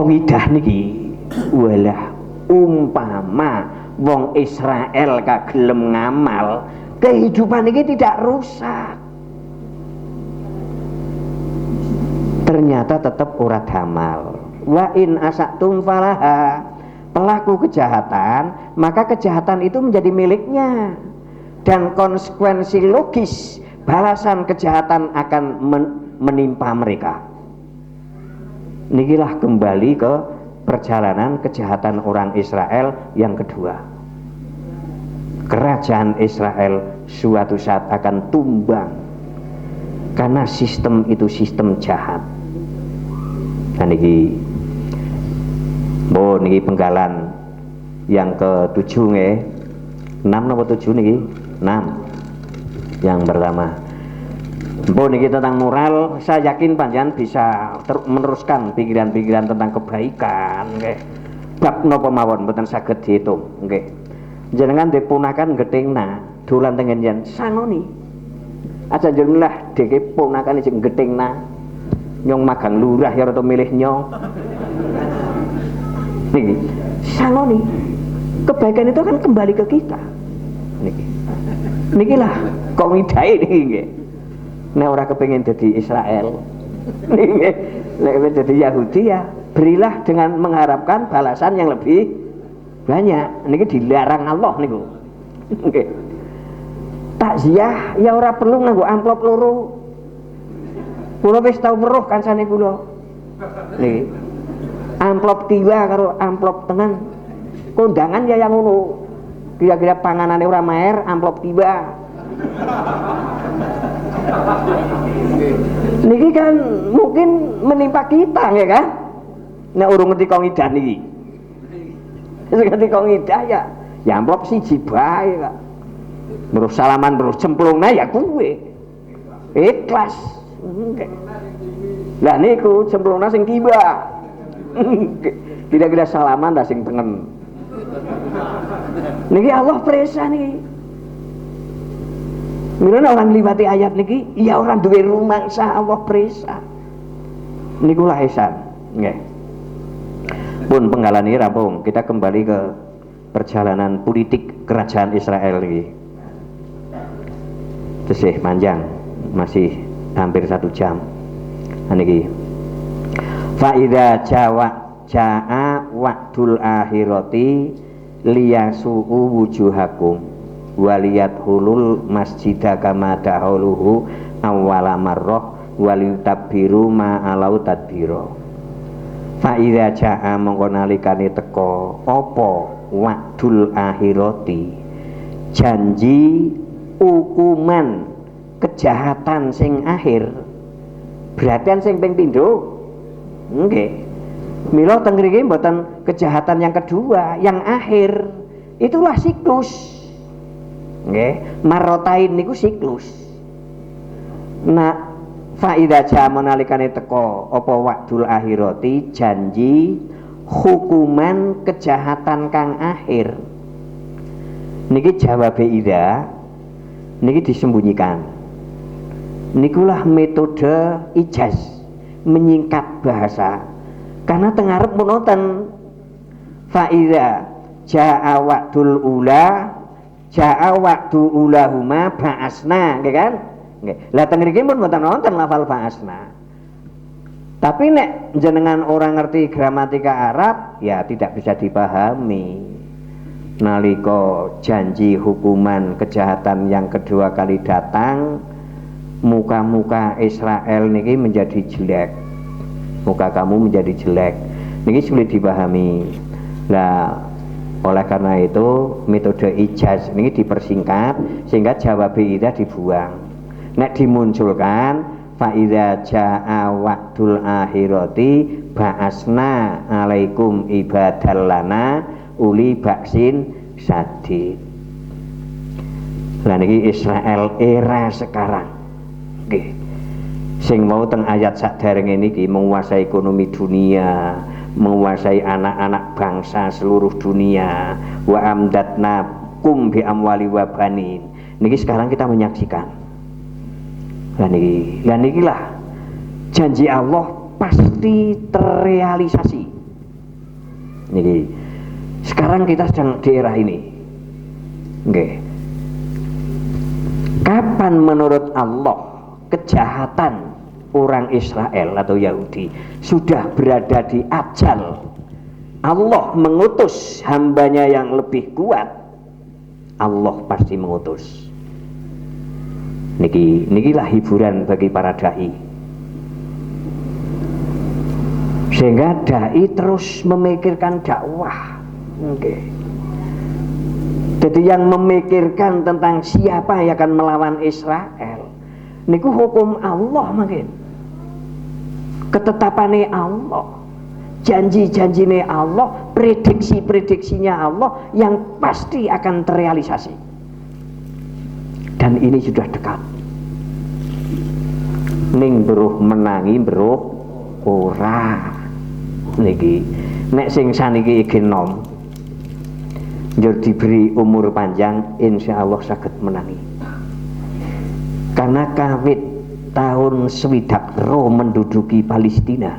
Qawidah niki walah umpama wong Israel kagelem ngamal, kehidupan ini tidak rusak. Ternyata tetap ora damal. Wa in asatum falaha, pelaku kejahatan maka kejahatan itu menjadi miliknya, dan konsekuensi logis balasan kejahatan akan menimpa mereka. Nikilah kembali ke perjalanan kejahatan orang Israel yang kedua. Kerajaan Israel suatu saat akan tumbang karena sistem itu sistem jahat. Nah niki niki penggalan yang ke-7 nggih. 6 napa 7 niki? 6. Yang pertama. Niki tentang moral, saya yakin panjenengan bisa meneruskan pikiran-pikiran tentang kebaikan nggih. Bab napa mawon mboten saged diitung nggih. Jenengan dipunakan gethingna dolan teng ngen sangoni. Aja jenengan dhewe punakan sing gethingna nyong magang lurah ya rada milih nyong. Niki sangoni. Kebaikan itu kan kembali ke kita. Nikilah komidae niki nggih. Nek ora kepengin dadi Israel, nek dadi Yahudi ya berilah dengan mengharapkan balasan yang lebih banyak. Niki dilarang Allah niku. Nggih. Takziah ya ora perlu nganggo amplop loro. Kula wis tau weruh kancane kula. Niki. Amplop tiba karo amplop tenan. Kondangan ya yang ngono. Kira-kira panganane ora maer, amplop tiba. Niki kan mungkin menimpa kita ya kan. Nek urung ngerti Qawidah niki. Wis ngerti Qawidah ya amplop siji bae kok. Terus salaman terus cemplungna ya kuwe. Ikhlas. Lah niku cemplungna sing tiba. Kira-kira salaman dah sing tengen. Niki Allah presa niki. Mirana orang liwati ayat niki, ya orang duwe rumangsa Allah presa. Niku lah ihsan, nggih. Pun penggalan iki rampung, kita kembali ke perjalanan politik kerajaan Israel niki. Tesih panjang, masih hampir 1 jam. Niki. Fa idza jaa waqtul akhirati liyasu'u wujuhakum waliyat hulul masjidah kama dahuluhu awwala marrah waliyutabbiru ma'alau tadbiro. Fa'idha ja'a mongko nalikane teko apa wa'dul akhirati, janji hukuman kejahatan sing akhir, berarti sing ping pindho nggih. Mila teng mriki mboten kejahatan yang kedua, yang akhir. Itulah siklus. Nggih, marotain niku siklus. Nah, faida jaman nalikane teko apa wa'dul akhirati, janji hukuman kejahatan kang akhir. Niki jawabe ida niki disembunyikan. Nikulah metode ijaz, menyingkat bahasa. Karena tengarep menonton faida jaa wa'dul ula jaa waktu ulahuma ba'asna, nggih kan? Nggih. Lah teng mriki pun mboten wonten lafal ba'asna. Tapi nek jenengan orang ngerti gramatika Arab, ya tidak bisa dipahami. Nalika janji hukuman kejahatan yang kedua kali datang, muka-muka Israel niki menjadi jelek. Muka kamu menjadi jelek. Niki sulit dipahami. Lah oleh karena itu metode ijaz ini dipersingkat sehingga jawab ida dibuang. Nek dimunculkan faidza jaa waqtul akhirati ba'asna alaikum ibadallana uli baksin sadid. Lah niki Israel era sekarang. Nggih. Sing mau teng ayat saderenge niki menguasai ekonomi dunia, menguasai anak-anak bangsa seluruh dunia, wa amdatna kum bi amwali wa banin. Niki sekarang kita menyaksikan. Lah niki lah janji Allah pasti terrealisasi. Niki. Sekarang kita sedang di era ini. Nggih. Kapan menurut Allah kejahatan orang Israel atau Yahudi sudah berada di ajal, Allah mengutus hambanya yang lebih kuat, Allah pasti mengutus. Nikilah hiburan bagi para dai, sehingga dai terus memikirkan dakwah. Jadi yang memikirkan tentang siapa yang akan melawan Israel, niku hukum Allah makin, ketetapannya Allah, janji-janjinya Allah, prediksi-prediksinya Allah yang pasti akan terrealisasi. Dan ini sudah dekat. Ning beruh menangi beruh ora. Niki nek sing saniki genom njur diberi umur panjang, insya Allah saged menangi. Karena kawit tahun 20 menduduki Palestina,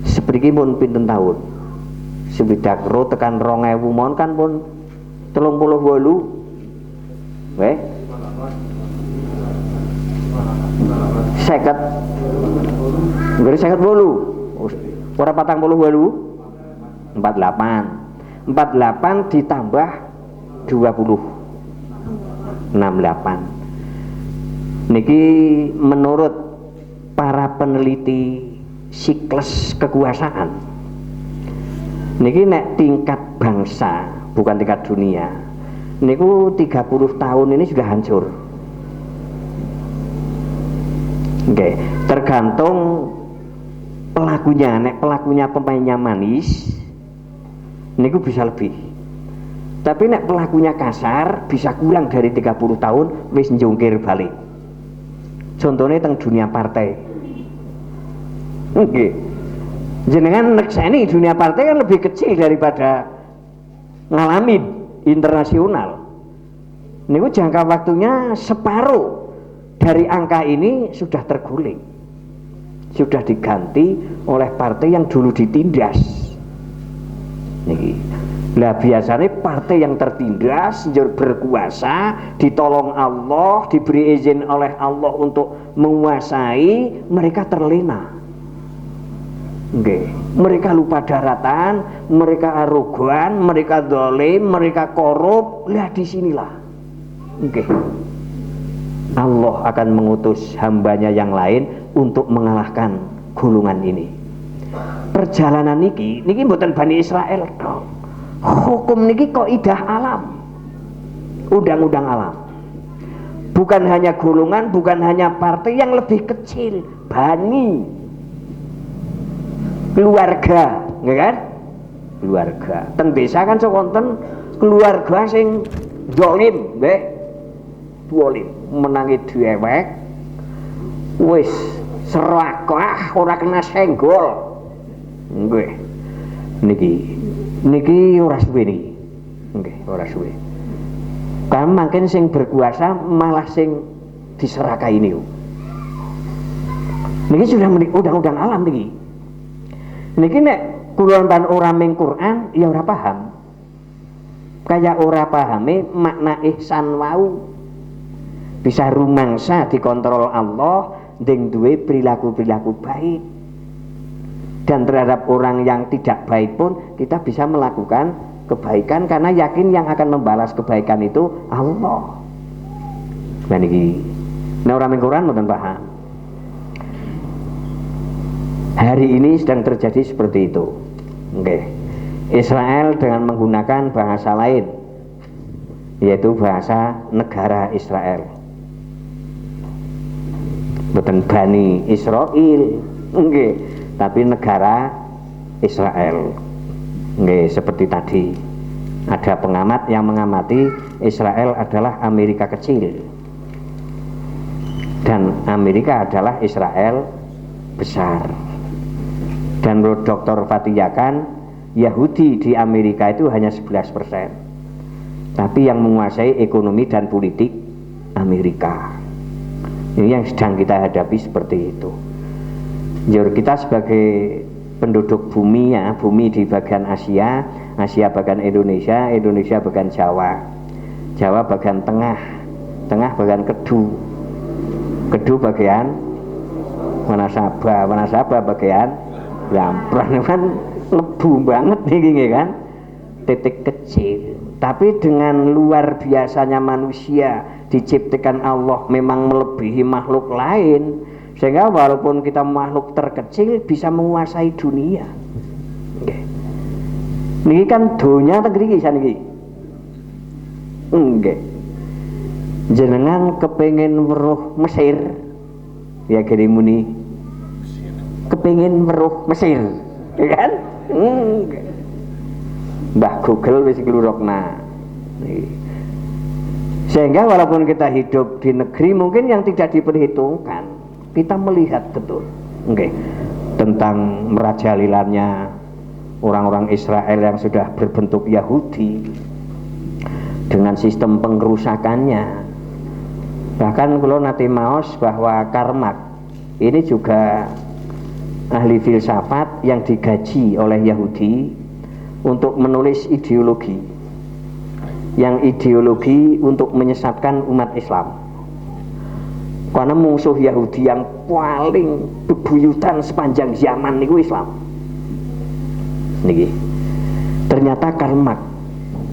sepriki pun pinten tahun 20 tekan 2000 mon kan pun 38 weh 50 ngeri 50 ora 48 48 ditambah 20 68. Niki menurut para peneliti siklus kekuasaan, niki nek tingkat bangsa bukan tingkat dunia, niku 30 tahun ini sudah hancur. Oke, tergantung pelakunya. Nek pelakunya pemainnya manis, niku bisa lebih. Tapi nek pelakunya kasar, bisa kurang dari 30 tahun wis njungkir balik. Contohnya teng dunia partai. Oke. Jenengan nekseni dunia partai kan lebih kecil daripada ngalamin internasional. Niku jangka waktunya separuh dari angka ini sudah terguling. Sudah diganti oleh partai yang dulu ditindas. Niki. Lah biasanya partai yang tertindas berkuasa, ditolong Allah, diberi izin oleh Allah untuk menguasai, mereka terlena. Mereka lupa daratan, mereka arogan, mereka zalim, mereka korup. Lah disinilah Allah akan mengutus hambanya yang lain untuk mengalahkan golongan ini. Perjalanan niki mboten Bani Israel dong. Hukum niki kaidah alam, undang-undang alam. Bukan hanya golongan, bukan hanya partai yang lebih kecil, bani, keluarga, nggak kan? Keluarga. Teng desa kan sekonten keluarga sing zalim, nggih. Zalim, menangi dhewek. Wis serakah ora kena senggol. Nggih. Niki ora suwe niki. Nggih, ora suwe. Kan makin sing berkuasa malah sing diserakai ini. Niki sudah undang-undang alam niki. Niki nek kula tan ora ming Quran ya ora paham. Kayak ora pahame makna ihsan wau. Bisa rumangsa dikontrol Allah ndeng duwe perilaku-perilaku baik. Dan terhadap orang yang tidak baik pun kita bisa melakukan kebaikan karena yakin yang akan membalas kebaikan itu Allah. Nah niki, nek ora ming Quran mboten paham. Hari ini sedang terjadi seperti itu. Israel dengan menggunakan bahasa lain, yaitu bahasa negara Israel. Mboten Bani Israil. Tapi negara Israel. Seperti tadi ada pengamat yang mengamati Israel adalah Amerika kecil dan Amerika adalah Israel besar. Dan menurut Dr. Fatih Yakan, Yahudi di Amerika itu hanya 11%, tapi yang menguasai ekonomi dan politik Amerika. Ini yang sedang kita hadapi seperti itu. Jadi kita sebagai penduduk bumi ya, bumi di bagian Asia, Asia bagian Indonesia, Indonesia bagian Jawa, Jawa bagian tengah, tengah bagian Kedu, Kedu bagian Wanasaba, Wanasaba bagian Lampran. Kan lebu banget nih kan, titik kecil. Tapi dengan luar biasanya manusia diciptakan Allah memang melebihi makhluk lain, sehingga walaupun kita makhluk terkecil bisa menguasai dunia. Okay. Niki kan dunia tegri saniki. Nggih. Jenengan kepengen weruh Mesir, ya gini muni. Kepengen weruh Mesir, ya kan? Mbah Google wis glurokna. Sehingga walaupun kita hidup di negeri mungkin yang tidak diperhitungkan, kita melihat betul, okay, tentang merajalilanya orang-orang Israel yang sudah berbentuk Yahudi dengan sistem pengrusakannya. Bahkan kalau nanti maos bahwa Karl Marx ini juga ahli filsafat yang digaji oleh Yahudi untuk menulis ideologi, yang ideologi untuk menyesatkan umat Islam. Karena musuh Yahudi yang paling bebuyutan sepanjang zaman niku Islam. Niki. Ternyata Karl Marx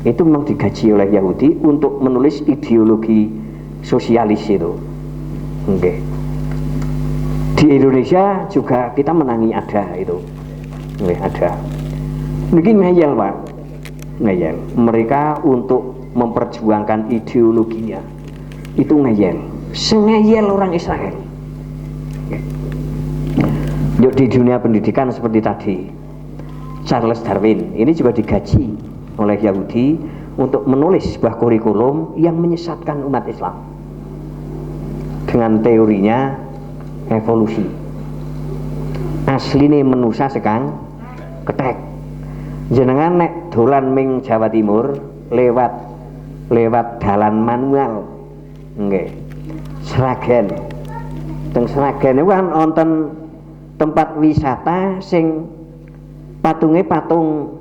itu memang digaji oleh Yahudi untuk menulis ideologi sosialis itu. Oke. Di Indonesia juga kita menangi ada itu. Oke, ada. Niki ngeyel, Pak. Ngeyel. Mereka untuk memperjuangkan ideologinya itu ngeyel. Sengeyel orang Israel. Yuk, di dunia pendidikan seperti tadi, Charles Darwin ini juga digaji oleh Yahudi untuk menulis sebuah kurikulum yang menyesatkan umat Islam dengan teorinya evolusi. Asline manusia sekang ketek. Jenengan nek dolan ming Jawa Timur lewat dalan manual, nggih, Sragen. Teng Sragen niku kan wonten tempat wisata sing patunge patung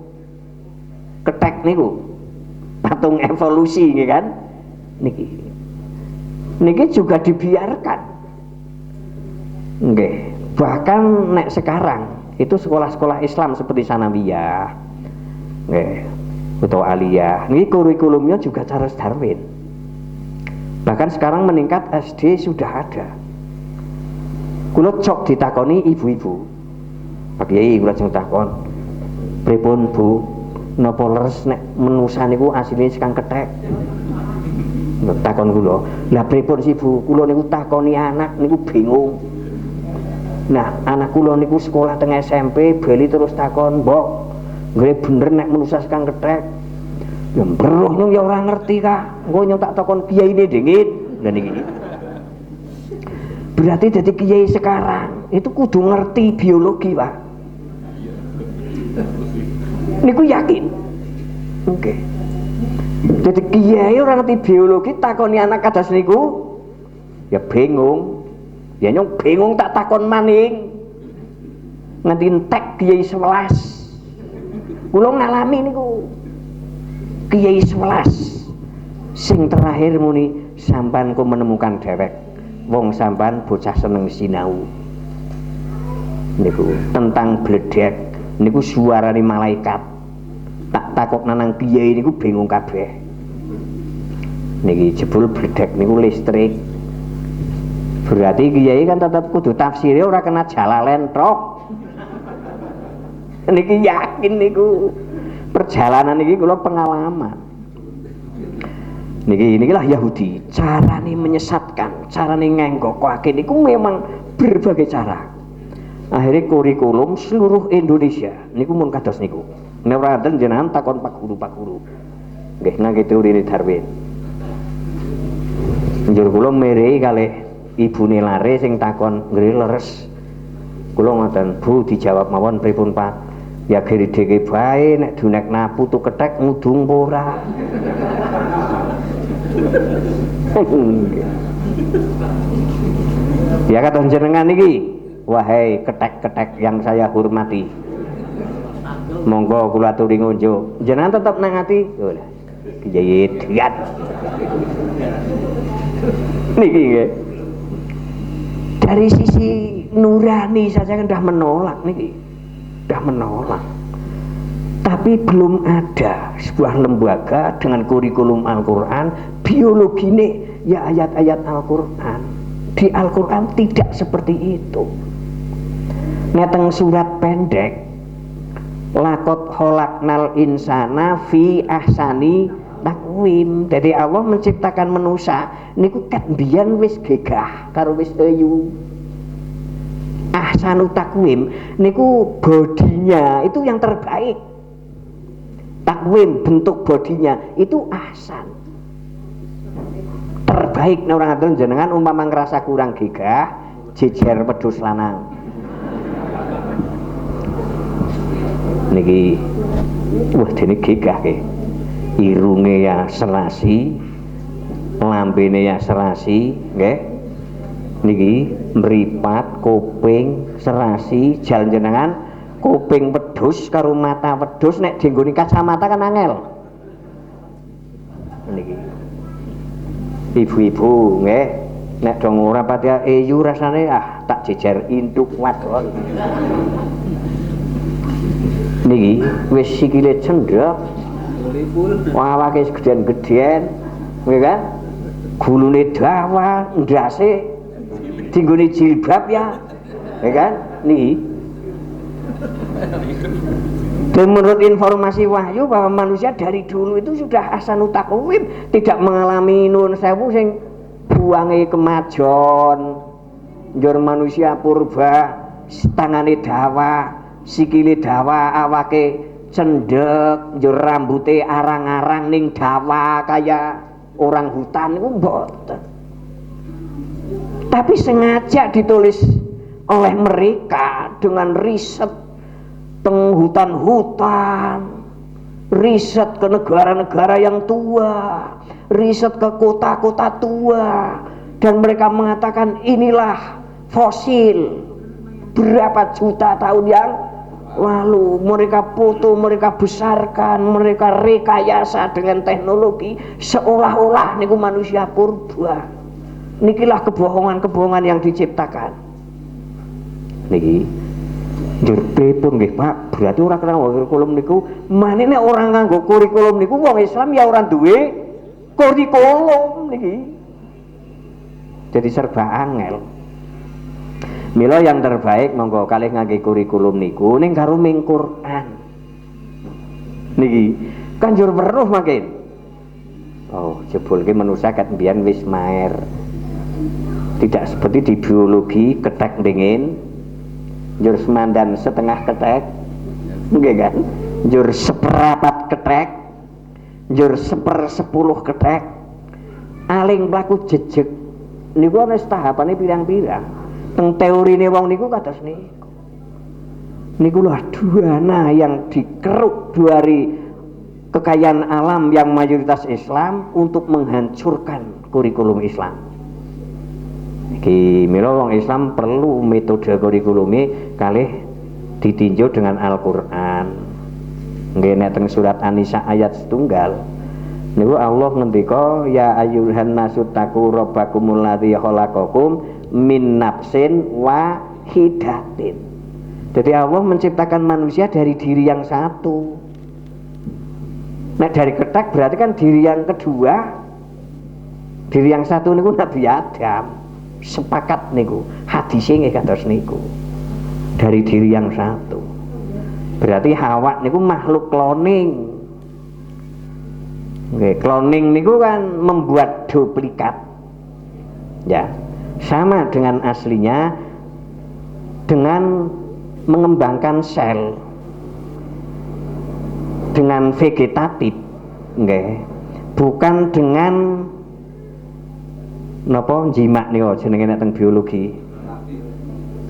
ketek niku, patung evolusi nggih kan, niki juga dibiarkan, nggih. Bahkan nek sekarang itu sekolah-sekolah Islam seperti Sanawiyah, nggih, atau Aliyah, niki kurikulumnya juga Charles Darwin. Bahkan sekarang meningkat, SD sudah ada. Kula cok ditakoni ibu-ibu, Pak Kiai kula jeng takon, pripun Bu, napa leres nek menusa niku asline sekang kethek? Takon kula. Lah pripun sih Bu, kula niku takoni anak niku bingung. Nah, anak kula niku sekolah teng SMP, bali terus takon, "Mbok, nggih bener nek menusa sekang kethek?" Ya beruh nyong ya ora ngerti Kak. Engko nyong tak takon kiyaine dingin. Lah niki. Berarti jadi kiai sekarang itu kudu ngerti biologi, Pak. Niku yakin. Oke. Jadi kiai ora ngerti biologi takoni anak kados niku ya bingung. Ya nyong bingung tak takon maning. Nganti entek kiai 11. Kula ngalami niku. Kiai 11 sing terakhir muni sampean ku menemukan dhewek. Wong sampean bocah seneng sinau. Niku tentang bledek niku suarane malaikat. Tak takok nanang kiai niku bingung kabeh. Niki jebul bledek niku listrik. Berarti kiai kan tetap kudu tafsire ora kena Jalalain tok. Niki yakin niku. Perjalanan niki kula pengalaman. Nikilah Yahudi, carane menyesatkan, carane ngenggokake niku memang berbagai cara. Akhirnya kurikulum seluruh Indonesia niku mun kados niku. Nek ora wonten jenengan takon Pak Guru. Nggih, nang teori Darwin. Njur kula merei kalih ibune lare sing takon, "Nggih leres." Kula ngoten, "Bu, dijawab mawon pripun, Pak?" Ya gerideke bae nek dunek napu tu kethek ngudung ora. Ya kata jenengan niki, wahai ketek-ketek yang saya hormati, Monggo kula aturi ngunjuk. Jenengan tetep nang ati. Lho lah. Kiai Diat. Niki nggih. Dari sisi nurani saja kan sudah menolak niki. Sudah menolak. Tapi belum ada sebuah lembaga dengan kurikulum Al-Quran, biologi ini ya ayat-ayat Al-Quran. Di Al-Quran tidak seperti itu. Neteng surat pendek, lakot kholaqnal insana fi ahsani takwim. Jadi Allah menciptakan manusia niku ket mbiyen wis gegah karo wis ayu. Ahsanu takwim niku bodinya itu yang terbaik. Takwim bentuk bodinya itu ahsan. Terbaik nek orang ngaten jenengan umpama ngerasa kurang gegah, jejer wedhus lanang. Niki wah dene gegah ke. Irunge ya serasi, lambene ya serasi, nggih. Niki mripat, kuping serasi, jalan jenengan kuping wedhus karo mata wedhus nek dienggoni kacamata kan angel. Niki. Ibu-ibu nggih, nek dong ora pati eyu rasane tak jejer induk wadon. Niki wis sikile cendhek. Awake gedean-gedean, nggih kan? Gulune dawa, ndase dienggoni jilbab ya. Nggih kan? Niki. Dan menurut informasi wahyu bahwa manusia dari dulu itu sudah ahsanu takwim, tidak mengalami nun sewu sing buange kemajon, njur manusia purba, tangane dawa, sikile dawa, awake cendhek, njur rambute arang-arang ning dawa kaya orang hutan niku mboten. Tapi sengaja ditulis oleh mereka dengan riset teng hutan-hutan, riset ke negara-negara yang tua, riset ke kota-kota tua, dan mereka mengatakan inilah fosil berapa juta tahun yang lalu. Mereka foto, mereka besarkan, mereka rekayasa dengan teknologi seolah-olah niku manusia purba. Nikilah kebohongan-kebohongan yang diciptakan. Niki njur pripun nggih Pak? Berarti ora kena kurikulum niku. Manene orang nganggo kurikulum niku wong Islam ya ora duwe kurikulum niki. Jadi serba angel. Mila yang terbaik monggo kalih ngangge kurikulum niku ning karo ming Quran. Niki kan njur weruh makin. Oh, jebul ki manusia kat mbiyen wis maer. Tidak seperti di biologi ketek dingin, njur semandan setengah ketek, nggih kan? Njur seperapat ketek, njur 1/10 ketek, aling pelaku jejeg. Niku ana tahapane pirang-pirang. Teng teorine wong niku kados niku. Niku lho dana yang dikeruk dari kekayaan alam yang mayoritas Islam untuk menghancurkan kurikulum Islam. Iki mila wong Islam perlu metode kurikulume kalih ditinjau dengan Al-Qur'an. Nggih nek teng surat An-Nisa ayat 1 niku Allah ngendika ya ayyuhan nasu taqu rabbakumul ladzi khalaqakum min nafsin wahidatin. Jadi Allah menciptakan manusia dari diri yang satu. Nek dari ketek berarti kan diri yang kedua. Diri yang satu niku Nabi Adam. Sepakat niku hadise nggih kados niku dari diri yang satu. Berarti Hawa niku makhluk cloning. Nggih, cloning niku kan membuat duplikat. Ya, sama dengan aslinya dengan mengembangkan sel dengan vegetatif, nggih. Bukan dengan napa jimak niku jenenge nek teng biologi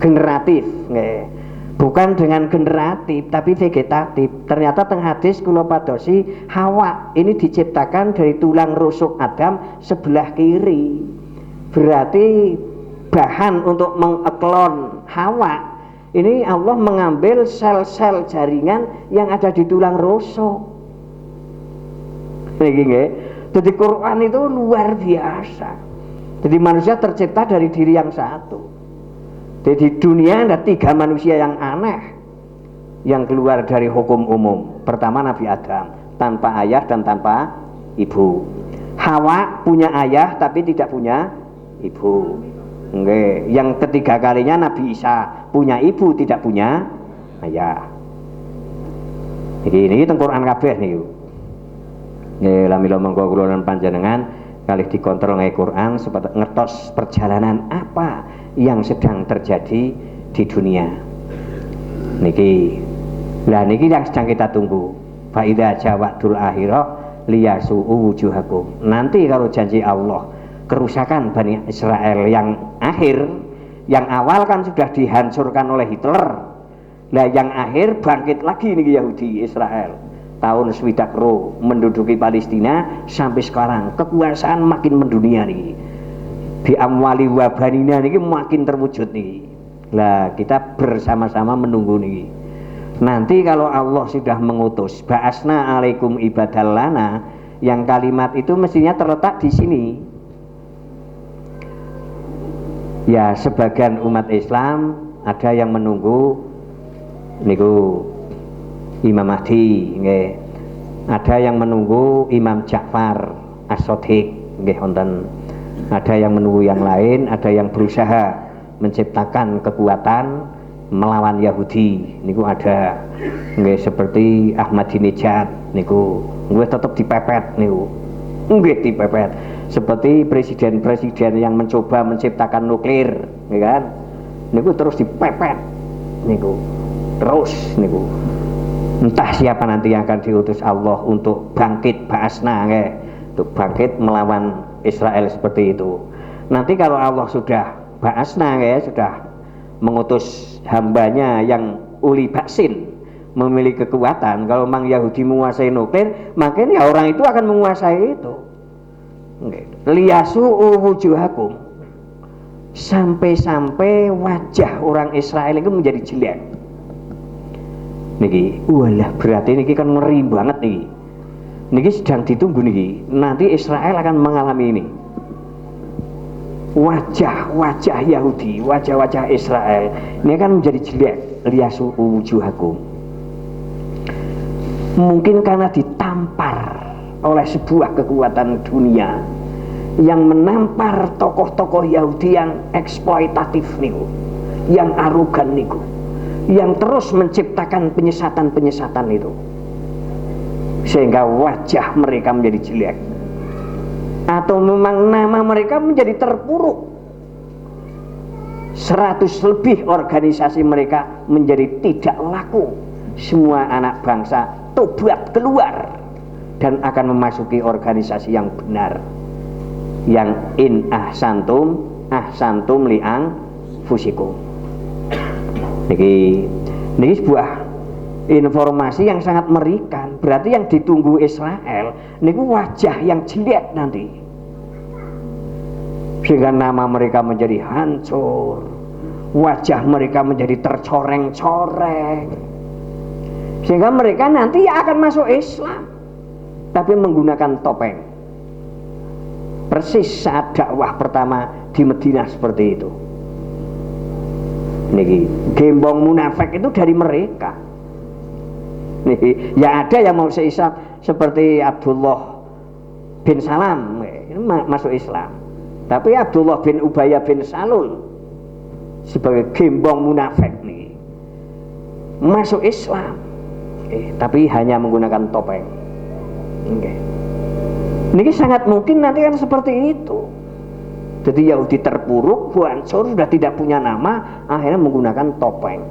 generatif nggih. Bukan dengan generatif tapi vegetatif. Ternyata teng hadis kula padosi Hawa ini diciptakan dari tulang rusuk Adam sebelah kiri. Berarti bahan untuk mengeklon Hawa Ini Allah mengambil sel-sel jaringan yang ada di tulang rusuk. Jadi Quran itu luar biasa. Jadi manusia tercipta dari diri yang satu. Jadi di dunia ada 3 manusia yang aneh yang keluar dari hukum umum. Pertama Nabi Adam, tanpa ayah dan tanpa ibu. Hawa punya ayah tapi tidak punya ibu. Yang ketiga kalinya Nabi Isa, punya ibu tidak punya ayah. Jadi ini Quran kabeh niku. Nggih lamila mengko kula lan panjenengan kalih dikontrol nggih Quran supaya ngertos perjalanan apa yang sedang terjadi di dunia. Niki. Lah niki yang sedang kita tunggu. Fa idza jawa'tul akhirah liyasu'u wujuhakum. Nanti kalau janji Allah kerusakan Bani Israel yang akhir, yang awal kan sudah dihancurkan oleh Hitler. Nah yang akhir bangkit lagi nih Yahudi Israel tahun 70 menduduki Palestina sampai sekarang kekuasaan makin mendunia nih. Di amwali wabanina nih makin terwujud nih. Lah kita bersama-sama menunggu nih. Nanti kalau Allah sudah mengutus ba'asna alaikum ibadallana, yang kalimat itu mestinya terletak di sini. Ya sebagian umat Islam ada yang menunggu niku Imam Mahdi, nggih. Ada yang menunggu Imam Ja'far As-Shadiq, nggih wonten. Ada yang menunggu yang lain, ada yang berusaha menciptakan kekuatan melawan Yahudi. Niku ada nggih seperti Ahmadinejad niku, nggih tetap dipepet niku. Nggih dipepet. Seperti presiden-presiden yang mencoba menciptakan nuklir, ya kan? Niku terus dipepet, niku terus niku. Entah siapa nanti yang akan diutus Allah untuk bangkit ba'asna, ya, untuk bangkit melawan Israel seperti itu. Nanti kalau Allah sudah ba'asna, ya, sudah mengutus hambanya yang uli baksin, memiliki kekuatan. Kalau memang Yahudi menguasai nuklir, makanya orang itu akan menguasai itu. Liyasu'u wujuhakum, sampai-sampai wajah orang Israel itu menjadi jelek. Niki, walah berarti niki kan ngeri banget nih. Niki sedang ditunggu niki. Nanti Israel akan mengalami ini. Wajah-wajah Yahudi, wajah-wajah Israel ini kan menjadi jelek. Liyasu'u wujuhakum. Mungkin karena ditampar oleh sebuah kekuatan dunia yang menampar tokoh-tokoh Yahudi yang eksploitatif niku, yang arogan niku, yang terus menciptakan penyesatan-penyesatan itu, sehingga wajah mereka menjadi jelek, atau memang nama mereka menjadi terpuruk. 100 lebih organisasi mereka menjadi tidak laku. Semua anak bangsa tobat keluar dan akan memasuki organisasi yang benar, yang in ahsantum li'ang fusikum. Niki sebuah informasi yang sangat mengerikan. Berarti yang ditunggu Israel niku wajah yang jelek nanti, sehingga nama mereka menjadi hancur, wajah mereka menjadi tercoreng-coreng, sehingga mereka nanti akan masuk Islam tapi menggunakan topeng. Persis saat dakwah pertama di Madinah seperti itu. Niki gembong munafik itu dari mereka. Niki ya ada yang mau se-Islam seperti Abdullah bin Salam ini masuk Islam. Tapi Abdullah bin Ubayyah bin Salul sebagai gembong munafik nih masuk Islam, tapi hanya menggunakan topeng. Ini sangat mungkin nanti kan seperti itu. Jadi Yahudi terpuruk, hancur, sudah tidak punya nama, akhirnya menggunakan topeng.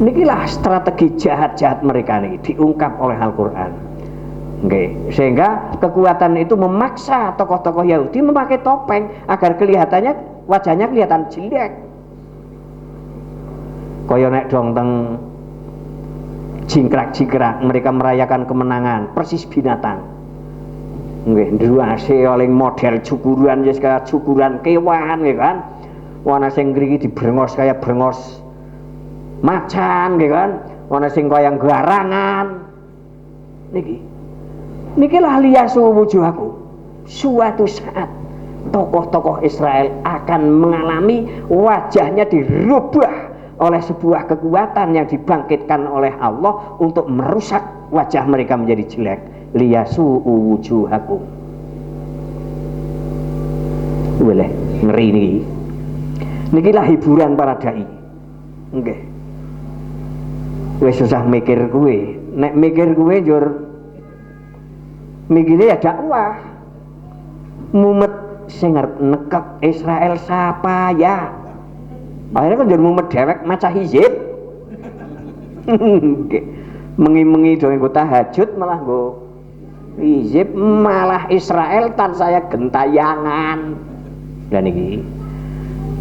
Inilah strategi jahat-jahat mereka nih, diungkap oleh Al-Quran. Sehingga kekuatan itu memaksa tokoh-tokoh Yahudi memakai topeng agar kelihatannya wajahnya kelihatan jelek. Kaya nek dong teng jingkrak-jingkrak mereka merayakan kemenangan persis binatang. Nggih, nduwase oleh model cukuran ya, cukuran kewan ya kan. ana sing ngriki dibrengos kaya brengos macan gitu kan, ana sing kaya garangan. Niki lah liyasu wujuhaku. Suatu saat tokoh-tokoh Israel akan mengalami wajahnya dirubah oleh sebuah kekuatan yang dibangkitkan oleh Allah untuk merusak wajah mereka menjadi jelek. Liyasu wujuhakum. Boleh ngeri niki. Niki lah hiburan para dai. Nggih. Wis susah mikir kuwe. Nek mikir kuwe njur mikire ya dakwah. Mumet sing arep nekek Israel sapa ya. Akhirnya kan njur mumet dhewek maca hizib. Nggih. Mengi-mengi do nggo tahajud malah nggo hizib, malah Israel tan saya gentayangan. Dan ini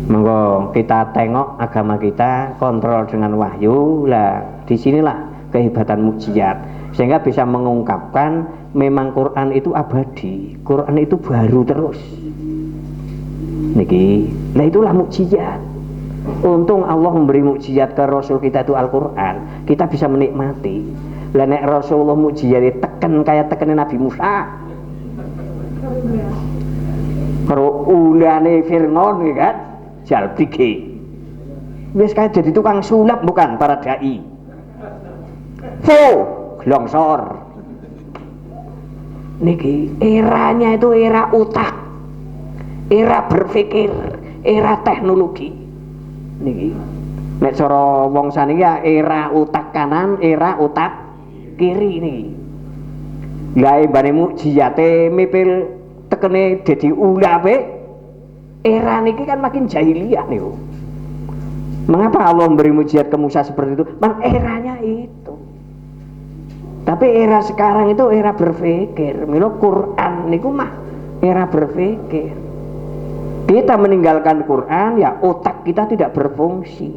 monggo kita tengok agama kita kontrol dengan wahyu lah, disinilah kehebatan mukjizat sehingga bisa mengungkapkan memang Quran itu abadi, Quran itu baru terus niki. Nah itulah mukjizat. Untung Allah memberi mukjizat ke Rasul kita itu Al-Quran, kita bisa menikmati. Lah nek Rasulullah mukjizat teken kayak tekennya Nabi Musa, karo ulane Fir'aun kan jalbike wis kayak jadi tukang sulap bukan para dai longsor niki. Eranya itu era otak, era berpikir, era teknologi niki. Nek cara wong saniki ya era otak kanan, era otak kiri niki. Lah ibane mukjizate mipil tekene dadi ulape era niki kan makin jahiliyah niku. Mengapa Allah memberi mukjizat ke Musa seperti itu? Memang eranya itu. Tapi era sekarang itu era berpikir. Milo Quran niku mah era berpikir. Kita meninggalkan Quran ya otak kita tidak berfungsi.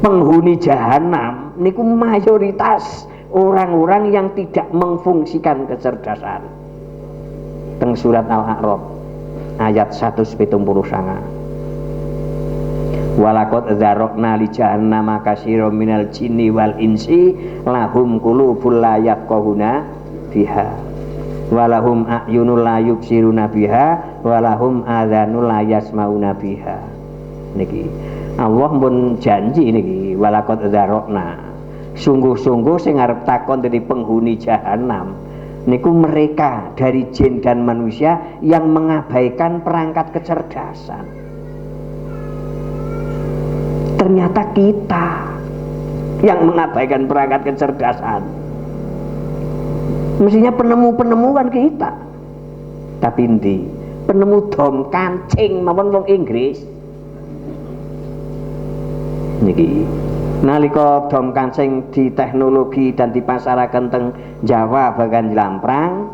Penghuni jahanam niku mayoritas orang-orang yang tidak memfungsikan kecerdasan. Teng surat Al-A'raf ayat 179. Walaqad dzarokna li jahannama katsiran minal jinni wal insi lahum qulubul la yafqahuna biha walahum a'yunul la yubsiruna biha walahum adzanul la yasmauna biha. Niki Allah pun janji niki walaqad dzarokna. Sungguh-sungguh sing arep takon dadi penghuni jahanam niku mereka dari jin dan manusia yang mengabaikan perangkat kecerdasan. Ternyata kita yang mengabaikan perangkat kecerdasan. Mestinya penemu-penemu kan kita. Tapi endi? Penemu dom kancing maupun wong Inggris. Niki nalika dom kancing di teknologi dan dipasaraken teng Jawa bagian Lamprang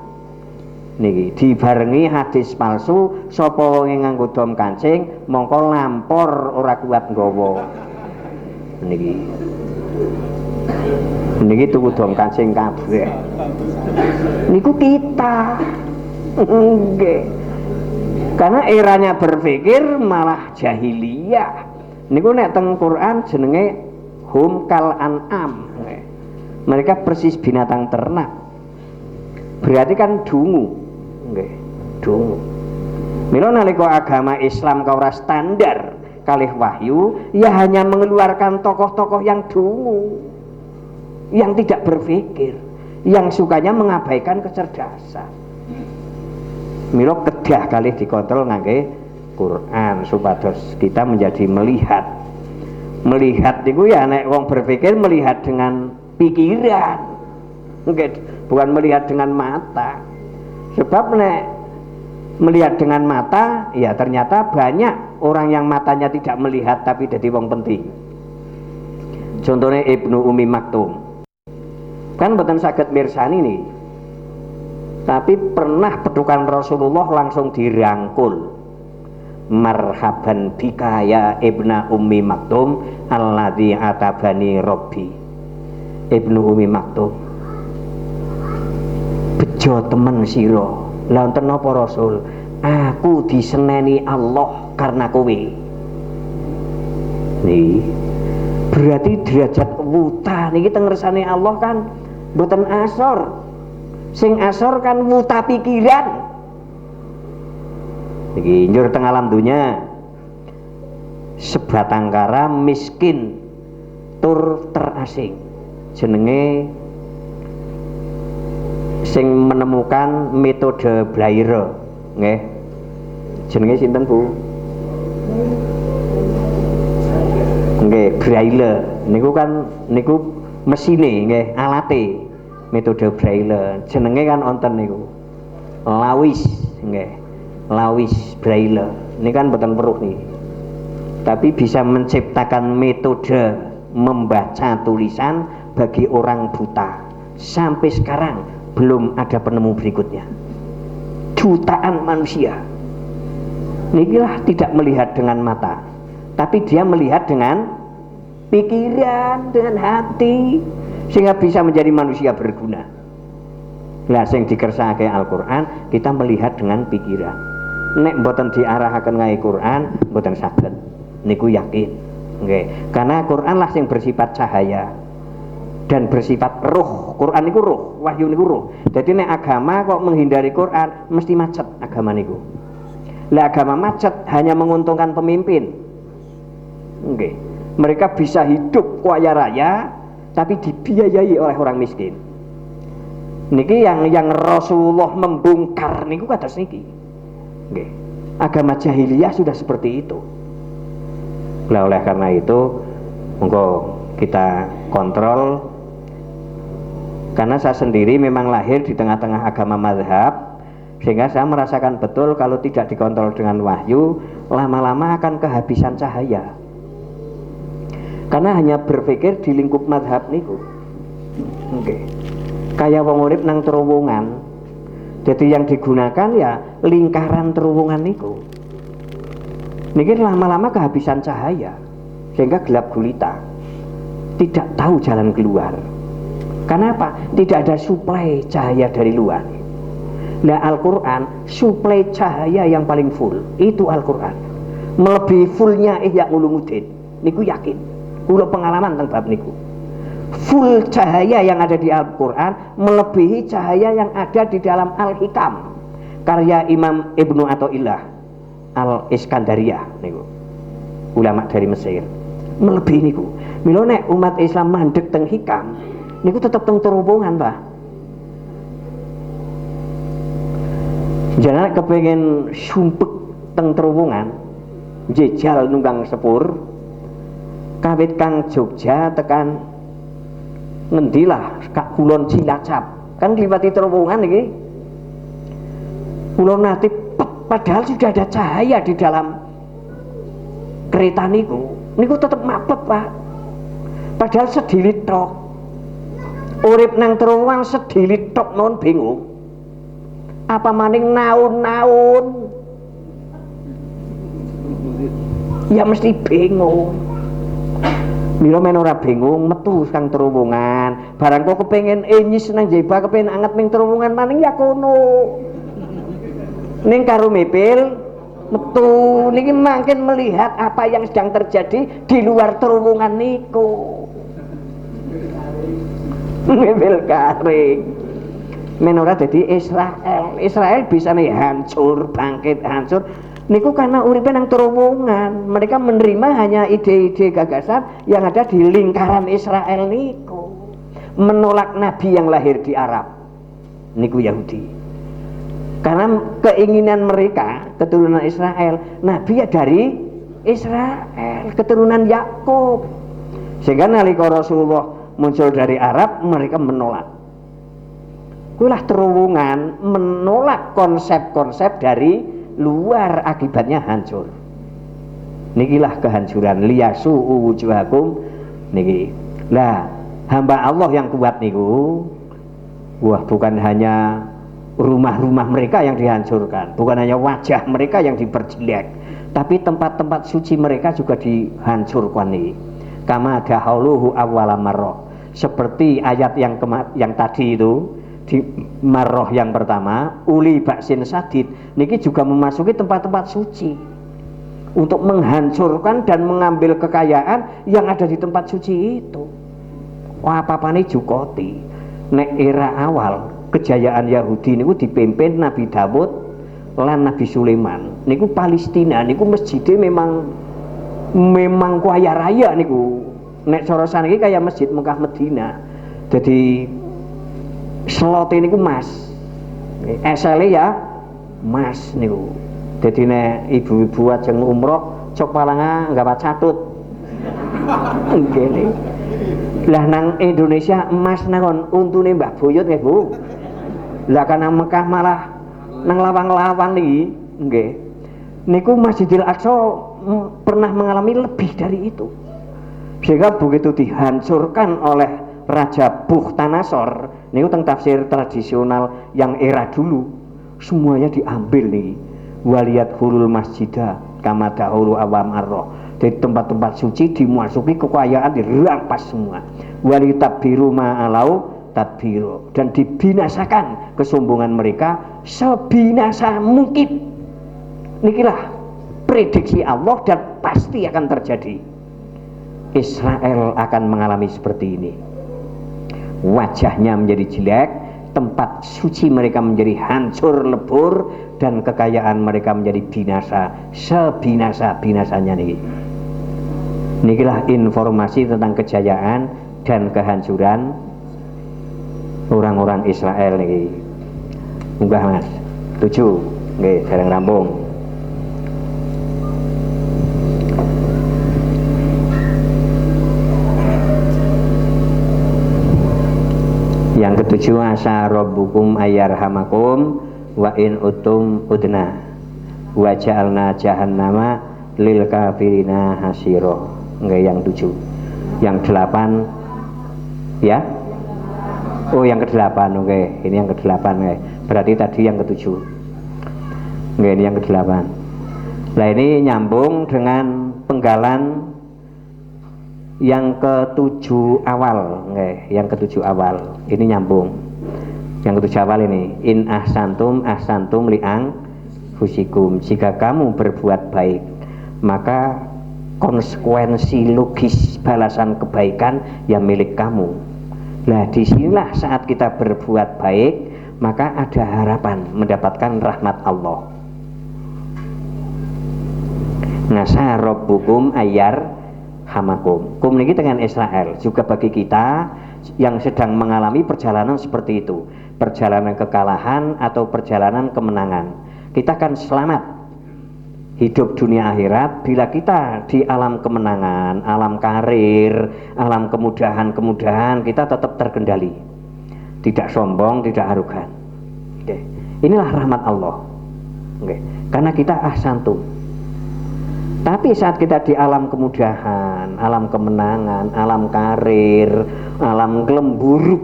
niki dibarengi hadis palsu, sapa wong nganggo dom kancing mongko lampor ora kuat nggawa. Niki tuku dom kancing kabeh niku kita. Nggih. Karena eranya berpikir malah jahiliyah. Niku nek teng Quran jenenge hum kal an'am. Mereka persis binatang ternak. Berarti kan dungu. Nggih, dungu. Mila nalika agama Islam ka ora standar kalih wahyu, ya hanya mengeluarkan tokoh-tokoh yang dungu, yang tidak berpikir, yang sukanya mengabaikan kecerdasan. Mila kedah kalih dikontrol ngangge Quran supados kita menjadi melihat. Melihat niku ya nek wong berpikir melihat dengan pikiran. Bukan melihat dengan mata. Sebab nek melihat dengan mata ya ternyata banyak orang yang matanya tidak melihat tapi jadi wong penting. Contohnya Ibnu Ummi Maktum. Kan mboten saged mirsani nih. Tapi pernah pedukan Rasulullah langsung dirangkul. Marhaban bika ya Ibnu Ummi Maktum alladzi atabani Rabbi. Ibnu Ummi Maktum, bejo temen sira. Lah wonten napa Rasul? aku diseneni Allah karena kowe. Nih berarti derajat wuta niki teng ngersane Allah kan mboten asor. Sing asor kan wuta pikiran. Niki njur teng alam dunya sebatang kara miskin tur terasing. Jenenge sing menemukan metode Braille nggih. Jenenge sinten Bu? Nggih, Braille. Niku kan niku mesine nggih, alate metode Braille. Jenenge kan wonten niku. Lawis nggih. Lawis Braille. Ini kan mboten weruh nih. Tapi bisa menciptakan metode membaca tulisan bagi orang buta. Sampai sekarang belum ada penemu berikutnya. Jutaan manusia. Inilah tidak melihat dengan mata, tapi dia melihat dengan pikiran, dengan hati, sehingga bisa menjadi manusia berguna. Lah sing dikersakake Al-Qur'an kita melihat dengan pikiran. Nek mboten diarahaken ngae Qur'an mboten saged. Niku yakin. Nggih. Karena Qur'an lah sing bersifat cahaya dan bersifat roh. Quran niku roh, wahyu niku roh. Jadi nek agama kok menghindari Quran mesti macet agama niku. Lah agama macet hanya menguntungkan pemimpin. Nggih. Mereka bisa hidup kaya raya tapi dibiayai oleh orang miskin. Niki yang Rasulullah membongkar niku kados niki. Nggih. Agama jahiliyah sudah seperti itu. Lah oleh karena itu monggo kita kontrol. Karena saya sendiri memang lahir di tengah-tengah agama mazhab, sehingga saya merasakan betul kalau tidak dikontrol dengan wahyu, lama-lama akan kehabisan cahaya. Karena hanya berpikir di lingkup mazhab niku. Oke. Kayak wong urip nang terowongan. Jadi yang digunakan ya lingkaran terowongan niku. Niki lama-lama kehabisan cahaya, sehingga gelap gulita. Tidak tahu jalan keluar. Kenapa? Tidak ada suplai cahaya dari luar. Nah Al-Quran suplai cahaya yang paling full itu Al-Quran, melebihi fullnya Ihya Ulumuddin. Niku yakin, kula pengalaman tentang bab niku. Full cahaya yang ada di Al-Quran melebihi cahaya yang ada di dalam Al-Hikam karya Imam Ibnu Athaillah Al-Iskandariyah niku, ulama dari Mesir. Melebihi niku. Mila nek umat Islam mandek teng hikam niku tetap teng terhubungan, Pak. Jangan kepengen sumpek teng terhubungan, jejal nunggang sepur, kawit kang Jogja tekan ngendilah Kak Kulon Cilacap, kan ngliwati terhubungan iki. Kulon nate padahal sudah ada cahaya di dalam kereta niku tetap mapet, Pak. Padahal sedilit tok. Urip nang terowongan sedilit tok non bingung. Apa maning naun-naun? Ya mesti bingung. Mila men ora bingung metu kang terowongan. Barang kok kepengin enyis nang jeba kepengin anget ning terowongan maning ya kono. Ning karo mepil metu niki makin melihat apa yang sedang terjadi di luar terowongan niku. Mebel garing menora jadi Israel bisa nih hancur bangkit hancur niku karena uripe nang terowongan. Mereka menerima hanya ide-ide gagasan yang ada di lingkaran Israel niku, menolak nabi yang lahir di Arab niku Yahudi. Karena keinginan mereka keturunan Israel, nabi ya dari Israel, keturunan Yakub. Sehingga nalika Rasulullah muncul dari Arab, mereka menolak. Kulah terowongan menolak konsep-konsep dari luar, akibatnya hancur. Nikilah kehancuran liyasu wujuhakum niki. Lah, hamba Allah yang kuat niku, wah bukan hanya rumah-rumah mereka yang dihancurkan, bukan hanya wajah mereka yang diperjelek, tapi tempat-tempat suci mereka juga dihancurkan nih. Kama dahuluhu awwala marrah. Seperti ayat yang tadi itu, di Marroh yang pertama, uli baksin sadid, niki juga memasuki tempat-tempat suci untuk menghancurkan dan mengambil kekayaan yang ada di tempat suci itu. Wah, apa-apane jukoti. Nek era awal kejayaan Yahudi niku dipimpin Nabi Daud lan Nabi Sulaiman. Niku Palestina niku masjidnya memang kaya raya niku. Nek cara saniki kayak masjid Mekah Medina. Jadi slote niku mas. Esele ya mas niku. Jadi nek ibu-ibu ajeng umroh cok palanga nggawa catut. Ngene. Lah nang Indonesia emas nangon untune Mbah Boyot nggih Bu. Lah kan nang Mekah malah nang lawang-lawang niki nggih. Niku Masjidil Aqsa pernah mengalami lebih dari itu. Sehingga begitu dihancurkan oleh Raja Bukhtanasor, niku teng tafsir tradisional yang era dulu, semuanya diambil nih. Waliyat hulul masjidah kama dahulu awam arroh. Di tempat-tempat suci dimasuki kekayaan dirampas semua. Wali tabbiru ma'alau tadbiru, dan dibinasakan kesombongan mereka sebinasa mungkin. Nikilah prediksi Allah dan pasti akan terjadi. Israel akan mengalami seperti ini. Wajahnya menjadi jelek, tempat suci mereka menjadi hancur lebur, dan kekayaan mereka menjadi binasa sebinasa-binasanya nih. Nikilah informasi tentang kejayaan dan kehancuran orang-orang Israel nih. Munggah Mas. 7. Nggih, sareng rampung. Yang ketujuh, asa rabbukum ayyarhamakum wa in utum udna wa ja'alna jahannama lil kafirina hasiro. Enggak, yang 7. Yang 8 ya? Oh, yang ke-8. Oke, ini yang ke-8 ya. Berarti tadi yang ke-7. Enggak, ini yang ke-8. Nah, ini nyambung dengan penggalan yang ke-7 awal, nggih, yang ke-7 awal. Ini nyambung. Yang ke-7 awal ini, in ahsantum ahsantum li'ang fusikum. Jika kamu berbuat baik, maka konsekuensi logis balasan kebaikan yang milik kamu. Nah, disinilah saat kita berbuat baik, maka ada harapan mendapatkan rahmat Allah. Ngasa rabbukum ayyar hamakum. Kum niki dengan Israel juga bagi kita yang sedang mengalami perjalanan seperti itu, perjalanan kekalahan atau perjalanan kemenangan. Kita akan selamat hidup dunia akhirat bila kita di alam kemenangan, alam karir, alam kemudahan kita tetap terkendali, tidak sombong, tidak arogan. Oke. Inilah rahmat Allah. Oke. Karena kita ahsantum. Tapi saat kita di alam kemudahan, alam kemenangan, alam karir, alam kelemburuk,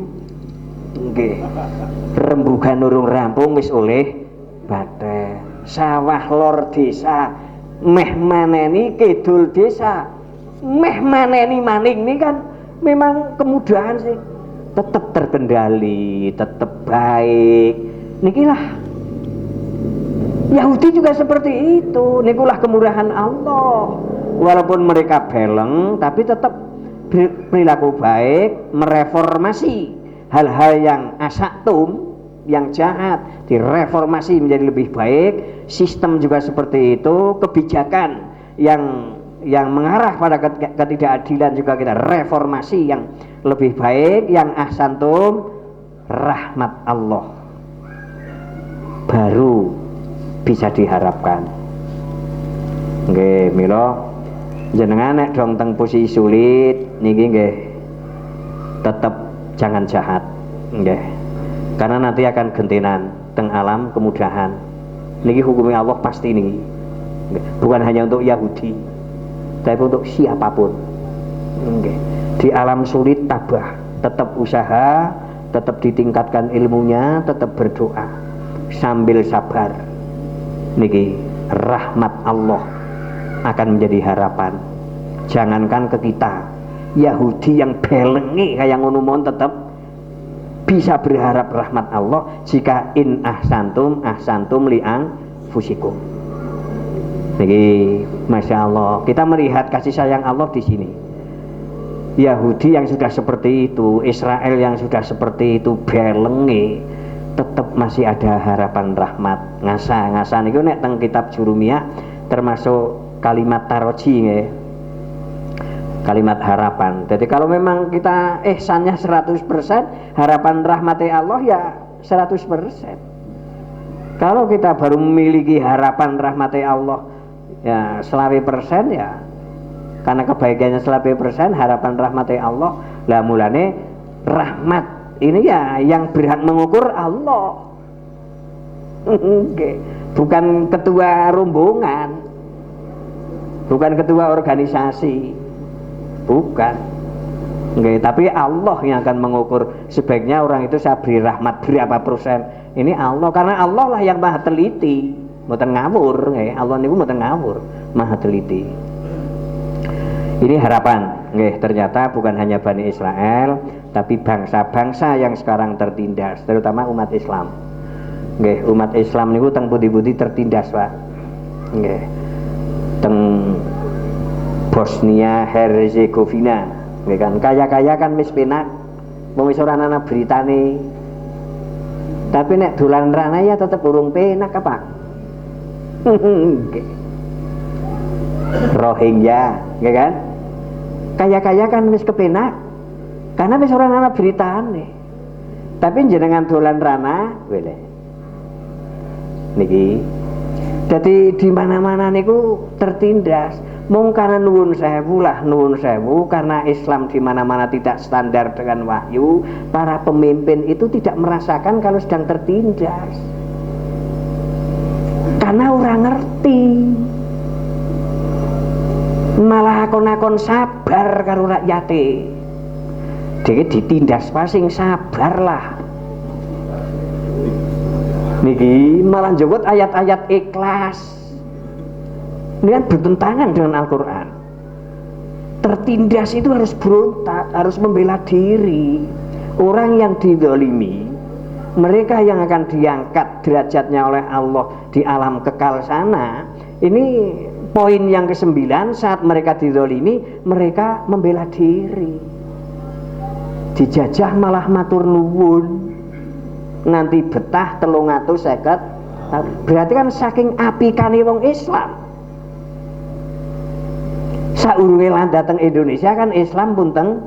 nggih, rembugan urung rampung wis oleh baten. Sawah lor desa meh maneni kidul desa meh maneni maning, ini kan memang kemudahan sih, tetap terkendali, tetap baik. Nikilah Yahudi juga seperti itu. Nikulah kemurahan Allah. Walaupun mereka beleng, tapi tetap perilaku baik, mereformasi hal-hal yang asaktum, yang jahat, direformasi menjadi lebih baik. Sistem juga seperti itu. Kebijakan yang mengarah pada ketidakadilan juga kita reformasi yang lebih baik, yang ahsantum, rahmat Allah baru bisa diharapkan. Nggih, mila jenengan nek dong teng posisi sulit niki nggih tetap jangan jahat, nggih. Karena nanti akan gentenan teng alam kemudahan. Niki hukumnya Allah pasti niki. Bukan hanya untuk Yahudi, tapi untuk siapapun. Nggih. Di alam sulit tabah, tetap usaha, tetap ditingkatkan ilmunya, tetap berdoa sambil sabar. Niki rahmat Allah akan menjadi harapan. Jangankan ke kita, Yahudi yang belengi kayak ngono mon tetap bisa berharap rahmat Allah jika in ahsantum li'ang fusikum. Jadi masya Allah, kita melihat kasih sayang Allah di sini. Yahudi yang sudah seperti itu, Israel yang sudah seperti itu, belenge, tetap masih ada harapan rahmat. Ngasa niku nek teng kitab Jurumiyah termasuk kalimat taroji nggih. Kalimat harapan. Jadi kalau memang kita ihsannya 100%, harapan rahmatnya Allah ya 100%. Kalau kita baru memiliki harapan rahmatnya Allah ya 100% ya, karena kebaikannya 100%, harapan rahmatnya Allah lah, mulane rahmat ini ya yang berhak mengukur Allah. Bukan ketua rombongan, bukan ketua organisasi, bukan. Tapi Allah yang akan mengukur sebaiknya orang itu saya beri rahmat berapa persen. Ini Allah, karena Allah lah yang maha teliti, mboten ngawur. Allah niku mboten ngawur, maha teliti. Ini harapan, ternyata bukan hanya Bani Israel, tapi bangsa-bangsa yang sekarang tertindas, terutama umat Islam. Umat Islam niku teng pundi-pundi tertindas, Pak. Teng Bosnia Herzegovina, kan kaya-kaya kan wis penak, wong wis ora ana beritane. Tapi nek dolan rana ya tetep urung penak apa? Rohingya, kan? Kaya-kaya kan wis kepenak, karena wis ora ana beritane. Tapi jenengan dolan rana, boleh. Niki, jadi di mana-mana niku tertindas. Mung karena nuwun sewu, karena Islam di mana-mana tidak standar dengan wahyu, para pemimpin itu tidak merasakan kalau sedang tertindas. Karena orang ngerti. Malah akon-akon sabar karo rakyate. Dhewe ditindas pasing sabar lah. Niki malah njogot ayat-ayat ikhlas. Ini kan bertentangan dengan Al-Quran. Tertindas itu harus berontak, harus membela diri. Orang yang dizalimi, mereka yang akan diangkat derajatnya oleh Allah di alam kekal sana. Ini poin yang ke-9, saat mereka dizalimi, mereka membela diri. Dijajah malah matur nuwun. Nanti betah 350. Berarti kan saking apikane wong Islam. Saurunge lan dateng Indonesia kan Islam pun teng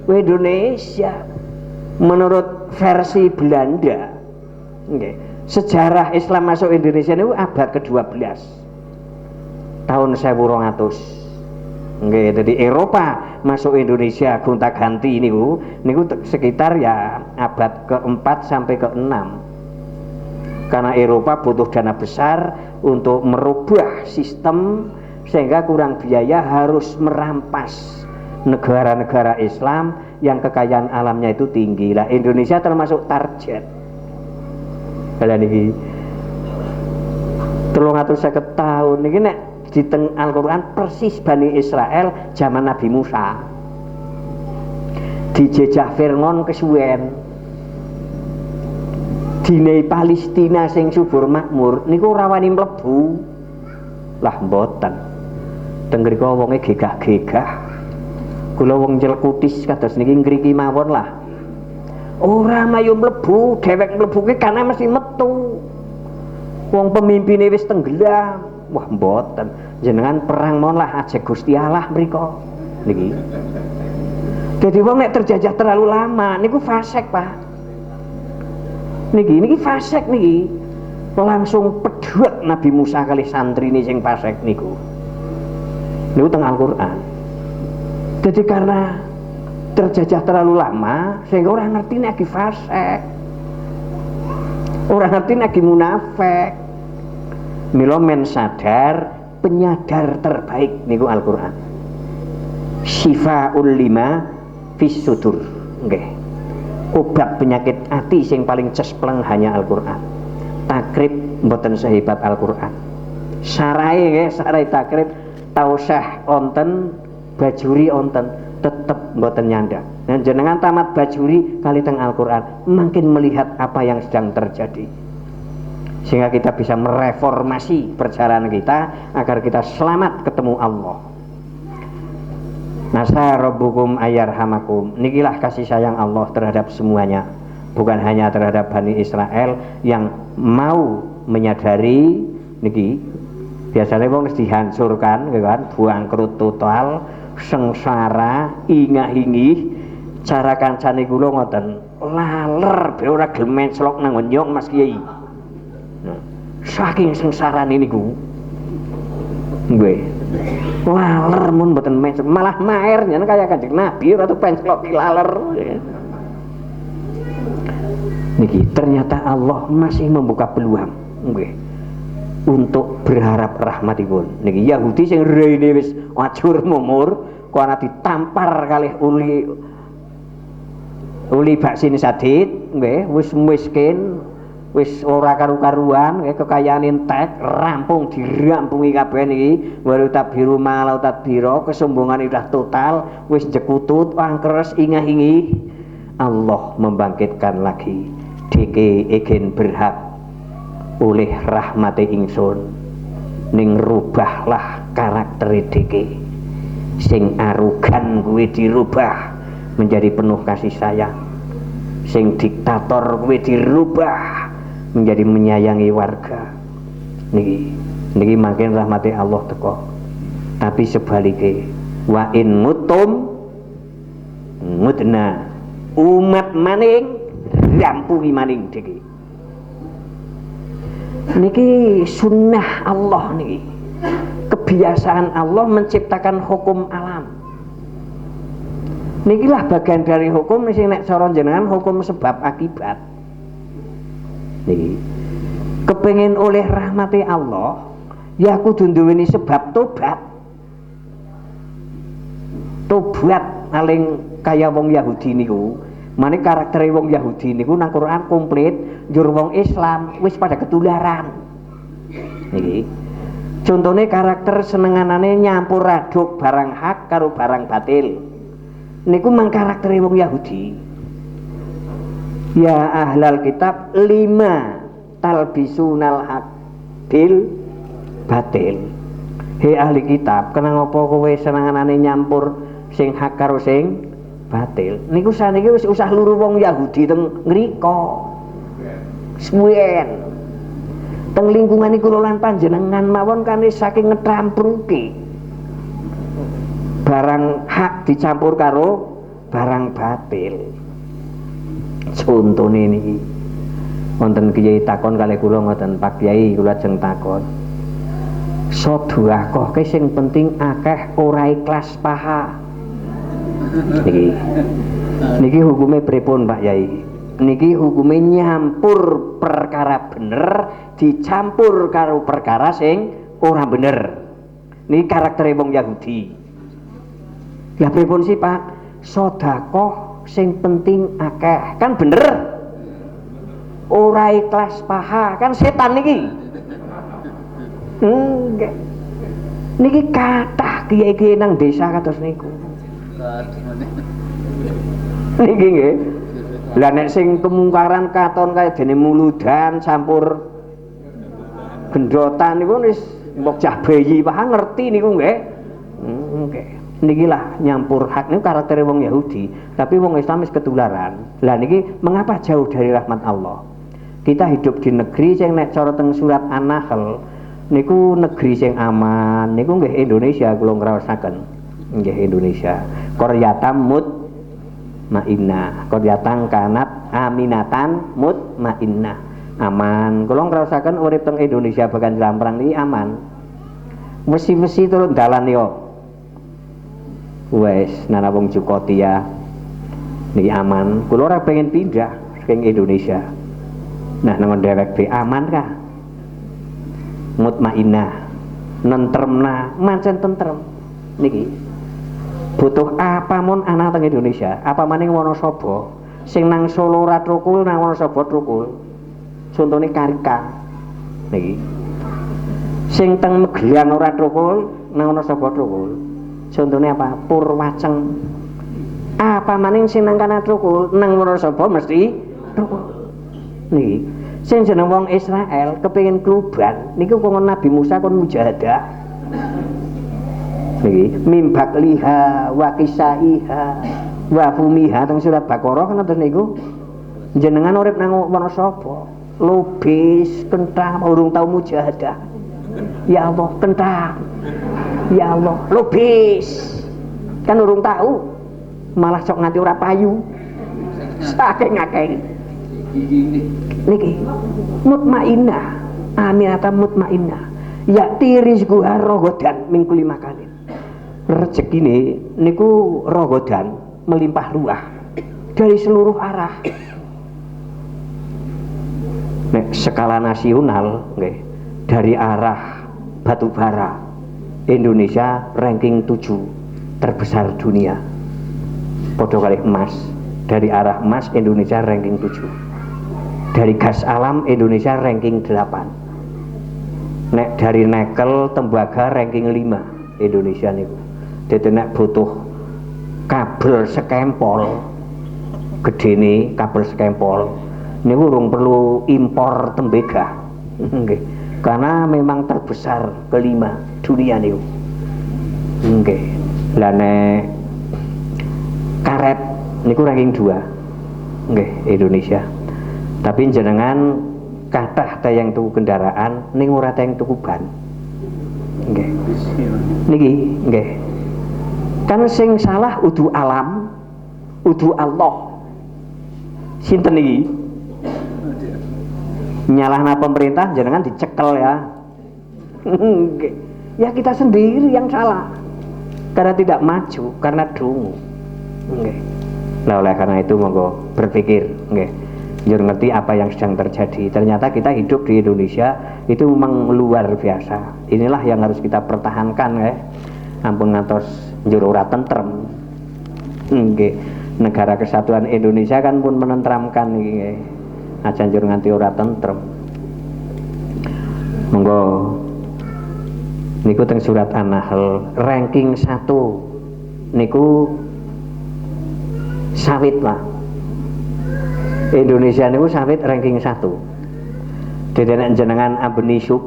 Indonesia. Menurut versi Belanda, sejarah Islam masuk Indonesia itu abad ke-12, tahun 1200. Jadi Eropa masuk Indonesia gonta-ganti niku sekitar ya abad ke-4 sampai ke-6. Karena Eropa butuh dana besar untuk merubah sistem, sehingga kurang biaya harus merampas negara-negara Islam yang kekayaan alamnya itu tinggi. Lah Indonesia termasuk target. Lah niki 350 tahun niki nek di teng Al-Qur'an persis Bani Israel zaman Nabi Musa. Dijejah Fir'aun kesuwen. Dine Palestina sing subur makmur niku rawani mlebu. Lah mboten. Tenggerika wonge gegah-gegah. Kula wong Celkutis kados niki ngriki mawon lah. Ora mayu mlebu, dhewek mlebu ki karena mesti metu. Wong pemimpine wis tenggelam. Wah mboten. Jenengan perang mawon lah ajek Gusti Allah mriko. Niki. Jadi wong nek terjajah terlalu lama niku fasik, Pak. Niki fasik niki. Langsung pedhot Nabi Musa kali santrine sing fasik niku. Niku teng Al-Qur'an. Jadi karena terjajah terlalu lama sehingga orang ngerti nek fasik. Orang ngerti nek munafik. Mila men sadar, penyadar terbaik niku Al-Qur'an. Syifaul lima fis sudur. Nggih. Obat penyakit hati sing paling cespleng hanya Al-Qur'an. Takrib mboten sehebat Al-Qur'an. Sarai nggih, sarai takrib tausah onten, bajuri onten. tetep mboten nyandak. Dan jenengan tamat bajuri kali teng Al-Qur'an makin melihat apa yang sedang terjadi. Sehingga kita bisa mereformasi perjalanan kita agar kita selamat ketemu Allah. Nasa rabbukum ayarhamakum. Nikilah kasih sayang Allah terhadap semuanya, bukan hanya terhadap Bani Israel yang mau menyadari niki biasanya wong dihancurkan kan, bangkrut total, sengsara, ingah-ingih. Cara kancane kula ngoten, laler be ora gelem menclok nang nyong Mas Kiai. Saking sengsarane niku. Nggih. Laler mun mboten menclok, malah maer nyen kaya Kanjeng Nabi ora penclok laler. Niki ternyata Allah masih membuka peluang. Nggih. Untuk berharap rahmatipun. Niki Yahudi sing reine wis acur mumur, kok ana ditampar kalih uli baksin sadit, nggih, wis miskin, wis ora karu-karuan, nggih, kekayaan entek, rampung dirampungi kabeh niki, walau tabiru malau tabiro, kesombongan udah total, wis jekutut, angkres, ingah-ingih. Allah membangkitkan lagi, deke egen berhak oleh rahmate ingsun ning rubahlah karakter deke sing arogan kuwi dirubah menjadi penuh kasih sayang, sing diktator kuwi dirubah menjadi menyayangi warga. Niki makin rahmati Allah teko. Tapi sebaliknya wa in mutum mudna umat maning rampungi maning deke. Niki sunnah Allah niki, kebiasaan Allah menciptakan hukum alam. Nikilah bagian dari hukum sing nek cara jenengan hukum sebab akibat. Niki kepengin oleh rahmati Allah ya kudu duweni sebab tobat. Tobat paling kaya wong Yahudi niku. Mane karakter wong Yahudi niku nang Quran komplit, njur wong Islam wis pada ketularan. Niki. Contone karakter senenganane nyampur aduk barang hak karo barang batil. Niku mang karakter wong Yahudi. Ya ahlal kitab 5 talbisunal haq bil batil. He ahli kitab, kenapa kowe senenganane nyampur sing hak karo sing batil? Niku saniki wis usah luru wong Yahudi teng ngrika. Suwen. Teng lingkungan iku lan panjenengan mawon kan saking ngetrampruke. Barang hak dicampur karo barang batil. Contone niki. Wonten kiai takon kalih kula ngoten, Pak Kiai kula jeng takon. Sedekah sing penting akeh ora ikhlas paha. Niki hukume pripun Pak Yai? Niki hukume nyampur perkara bener dicampur karo perkara sing ora bener. Niki karaktere wong Yahudi. Lah pripun sih Pak? Sedekah sing penting akeh kan bener. Ora ikhlas paha kan setan niki. Nggih. Niki kathah kiai-kiai nang desa kados niku. Niki nggih. Lah nek sing kemungkaran katon kaya dene muludan campur gendotan niku wis mbok cah bayi wae ngerti niku nggih. Nggih. Niki lah nyampur hak niku karakter wong Yahudi, tapi wong Islam wis ketularan. Lah niki mengapa jauh dari rahmat Allah? Kita hidup di negeri sing nek cara teng surat An-Nahl niku negeri sing aman. Niku nggih Indonesia kula ngraosaken. Nggih Indonesia. Qaryatan mutmainnah. Qaryatan kanat aminatan mutmainnah. Aman. Kula ngraosaken urip teng Indonesia bagan Jamprang iki aman. Mesti turun dalan yo. Wes nana wong Jukotia niki aman. Kula ora pengen pindah saking Indonesia. Nah nang dhewek aman kah? Mutmainnah, nentremna, mancen tentrem. Niki butuh apa mon anak teng Indonesia? Apa maning Wonosobo? Sing nang Solo ora trukul, nang Wonosobo trukul. Contone Karika. Niki. Sing teng Magelang ora trukul, nang Wonosobo trukul. Contone apa? Purwaceng. Apa maning sing nang kana trukul nang Wonosobo mesti trukul. Niki sing jeneng wong Israel kepengin kluban niku kok Nabi Musa kon mujahadah. Niki mimbak liha wa kisaiha wa fumiha teng surat Baqarah kan ngoten niku. Jenengan urip nang Wonosobo, lobis, kentang, urung tau mujahadah. Ya Allah, kentang. Ya Allah, lobis. Kan urung tahu. Malah sok nganti ora payu. Saking akeh. Niki mutmainnah, aminatan mutmainnah. Ya tirizquha rogodan min kulli makanin. Rezekine niku rogodan melimpah ruah dari seluruh arah. Nek skala nasional nggih, dari arah batubara Indonesia ranking 7 terbesar dunia. Padha kali emas, dari arah emas Indonesia ranking 7. Dari gas alam Indonesia ranking 8. Nek dari nikel tembaga ranking 5 Indonesia niku. Dadi nek butuh kabel sekempol gedene kabel sekempol niku urung perlu impor tembega. Nggih. Karena memang terbesar kelima dunia niku. Nggih. Lah nek karet niku ranking 2. Nggih, Indonesia. Tapi jenengan kathah tayang tuku kendaraan ning ora tayang tuku ban. Nggih. Niki nggih. Kan sing salah udu alam, udu Allah. Sinten niki? Nyalahna pemerintah jenengan dicekel ya. Nggih. Ya kita sendiri yang salah. Karena tidak maju, karena dungu. Nggih. Nah, oleh karena itu monggo berpikir, nggih. Njur ngerti apa yang sedang terjadi. Ternyata kita hidup di Indonesia itu memang luar biasa. Inilah yang harus kita pertahankan, ya. Ampun ngantos njur ora tentrem. Nggih. Negara Kesatuan Indonesia kan pun menenteramkan nggih. Aja njur nganti ora tentrem. Monggo niku teng surat An-Nahl ranking 1 niku sawit lah. Indonesia niku sawit ranking 1. Dadi nek jenengan ambeni sup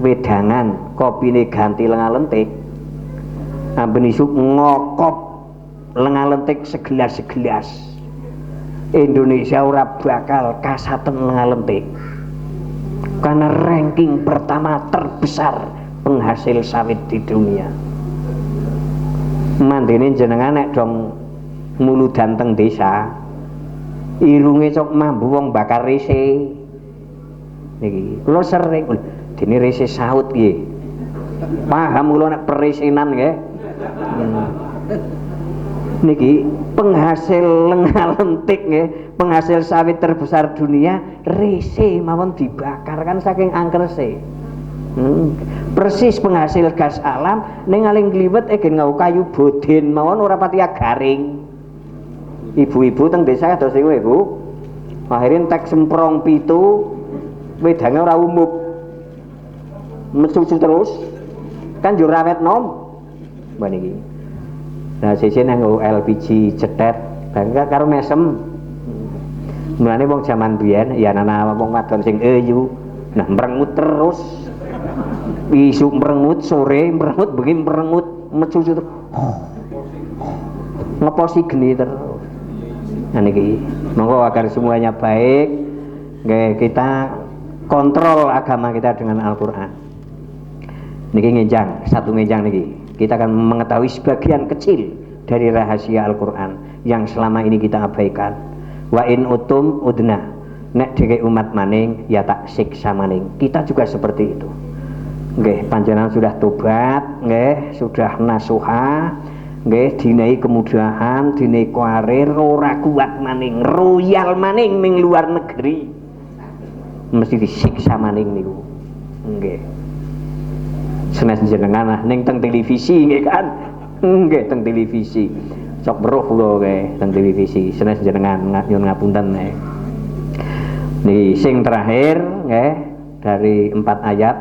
wedangan kopine ganti lenga-lentik. Ambeni sup ngokop lenga-lentik segelas-segelas. Indonesia ora bakal kasaten lenga-lentik. Karena ranking pertama terbesar penghasil sawit di dunia. Mandene jenengan nek dong muludan teng desa irunge cok mambu wong bakar rese niki kula sering dene rese saut piye paham kula nek peresenan nggih niki penghasil lenga-lentik nggih penghasil sawit terbesar dunia rese mawon dibakar kan saking angkerse. Persis penghasil gas alam ning aling kliwet gen ngau kayu boden mawon ora pati garing. Ibu-ibu teng desa kados niku iku. Akhire entek semprong pitu wedange ora umup. Mesu terus kan yo rawet nom. Mbah niki. Nah sisi nganggo LPG cetet bangga karo mesem. Mulane wong jaman biyen ya ana wong wadon sing eyu. Nah merengut terus. Isu merengut, sore merengut, bengi merengut, mesu terus. Ngeposi geni terus. Nah niki, monggo agar semuanya baik, kita kontrol agama kita dengan Al-Qur'an. Niki ngenjang, satu ngenjang niki. Kita akan mengetahui sebagian kecil dari rahasia Al-Qur'an yang selama ini kita abaikan. Wa in utum udna. Nek dhewe umat maning ya tak siksa maning. Kita juga seperti itu. Nggih, panjenengan sudah tobat, nggih, sudah nasuha, nggih, dinai kemudahan, dinai karir, ora kuat maning, royal maning ning luar negeri. Mesti disiksa maning niku. Nggih. Senes jenengan ning teng televisi nggih kan. Nggih, teng televisi. Sok weruh kula nggih teng televisi. Senes jenengan nyuwun ngapunten nggih. Niki sing terakhir nggih dari 4 ayat.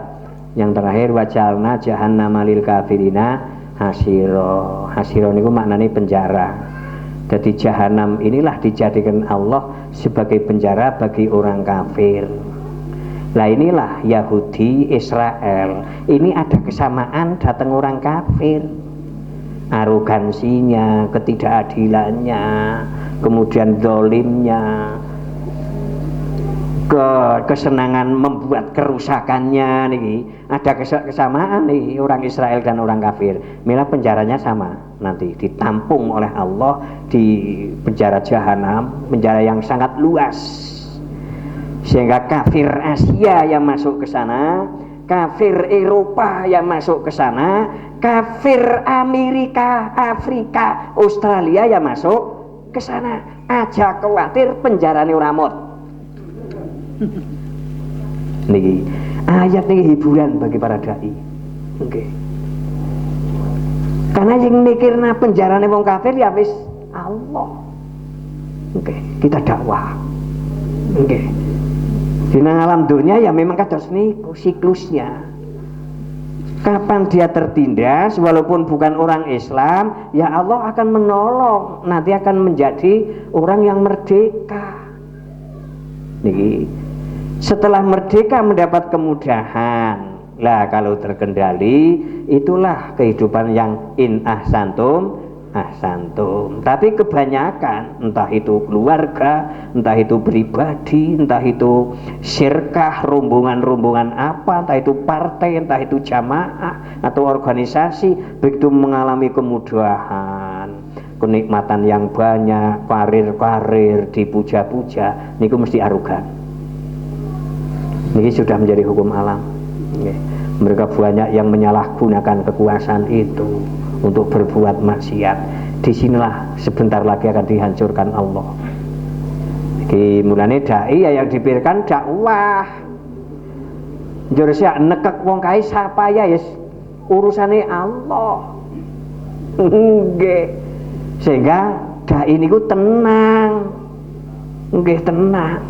Yang terakhir wajalna jahannama lil kafirina hasiro. Hasiro niku maknane penjara. Jadi jahanam inilah dijadikan Allah sebagai penjara bagi orang kafir. Lah inilah Yahudi, Israel. Ini ada kesamaan datang orang kafir. Arogansinya, ketidakadilannya, kemudian zalimnya, kesenangan membuat kerusakannya nih, ada kesamaan nih orang Israel dan orang kafir. Mila penjaranya sama, nanti ditampung oleh Allah di penjara jahanam, penjara yang sangat luas, sehingga kafir Asia yang masuk ke sana, kafir Eropa yang masuk ke sana, kafir Amerika, Afrika, Australia yang masuk ke sana. Aja khawatir penjarane ora mut. Niki ayat ini hiburan bagi para dai. Oke. Karena yang mikirna penjarane wong kafir ya wis Allah. Oke, kita dakwah. Oke. Di alam dunia ya memang kados niku siklusnya. Kapan dia tertindas walaupun bukan orang Islam, ya Allah akan menolong, nanti akan menjadi orang yang merdeka. Niki setelah merdeka mendapat kemudahan, lah kalau terkendali itulah kehidupan yang in ahsantum ahsantum. Tapi kebanyakan entah itu keluarga, entah itu pribadi, entah itu syirkah, rombongan-rombongan apa, entah itu partai, entah itu jamaah atau organisasi, begitu mengalami kemudahan, kenikmatan yang banyak, karir-karir dipuja-puja, niku mesti arogan. Ini sudah menjadi hukum alam. Mereka banyak yang menyalahgunakan kekuasaan itu untuk berbuat maksiat. Disinilah sebentar lagi akan dihancurkan Allah. Jadi mulane dai ya yang dipikirkan dakwah. Njur sak nekek wong kae sapa ya yes urusane Allah. Nggih. Sehingga dai niku tenang. Nggih tenang.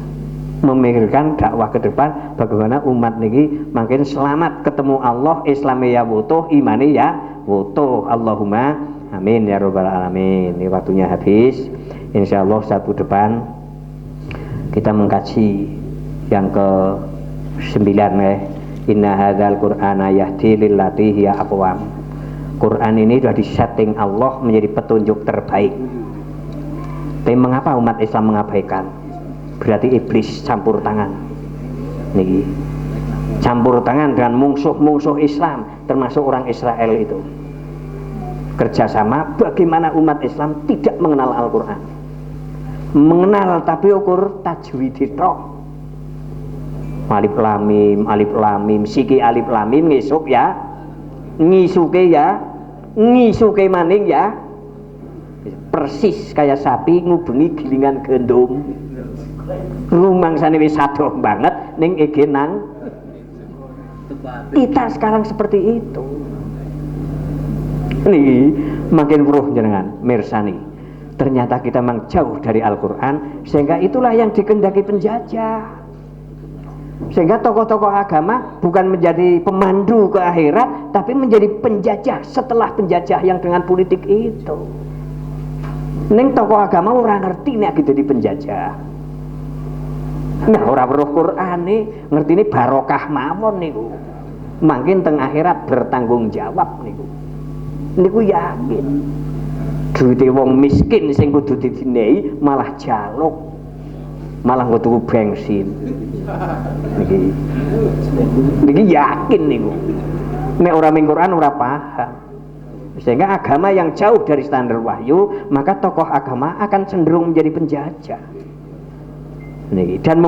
Memikirkan dakwah ke depan bagaimana umat niki makin selamat ketemu Allah, Islamnya ya wutuh, imane ya wutuh. Allahumma amin ya rabbal alamin. Ini waktunya habis. Insyaallah Sabtu depan kita mengkaji yang ke-9 ya. Inna hadzal qur'ana yahdi lillati hiya aqwam. Quran ini sudah disetting Allah menjadi petunjuk terbaik. Tapi mengapa umat Islam mengabaikan? Berarti iblis campur tangan. Niki campur tangan dengan musuh-musuh Islam, termasuk orang Israel itu. Kerjasama bagaimana umat Islam tidak mengenal Al-Quran, mengenal tapi ukur tajwid tok. Alif lamim, siki alif lamim ngisuk ya, ngisuke ya, ngisuke maning ya, persis kayak sapi ngubengi gilingan gendum. Rumangsane wis adoh banget ning ege nang. Kita sekarang seperti itu. Nih makin weruh jenengan mirsani. Ternyata kita memang jauh dari Al-Qur'an, sehingga itulah yang dikehendaki penjajah. Sehingga tokoh-tokoh agama bukan menjadi pemandu ke akhirat, tapi menjadi penjajah setelah penjajah yang dengan politik itu. Ning tokoh agama ora ngerti nek gitu di penjajah. Nah orang weruh Qur'ane ngerti ini barokah mawon niku. Mangkin teng akhirat bertanggung jawab niku. Niku yakin. Duite wong miskin sing kudu didinehi malah jaluk. Malah nggo tuku bensin. Niki yakin niku. Nek ora ming Qur'an ora paham. Sehingga agama yang jauh dari standar wahyu, maka tokoh agama akan cenderung menjadi penjajah. Dan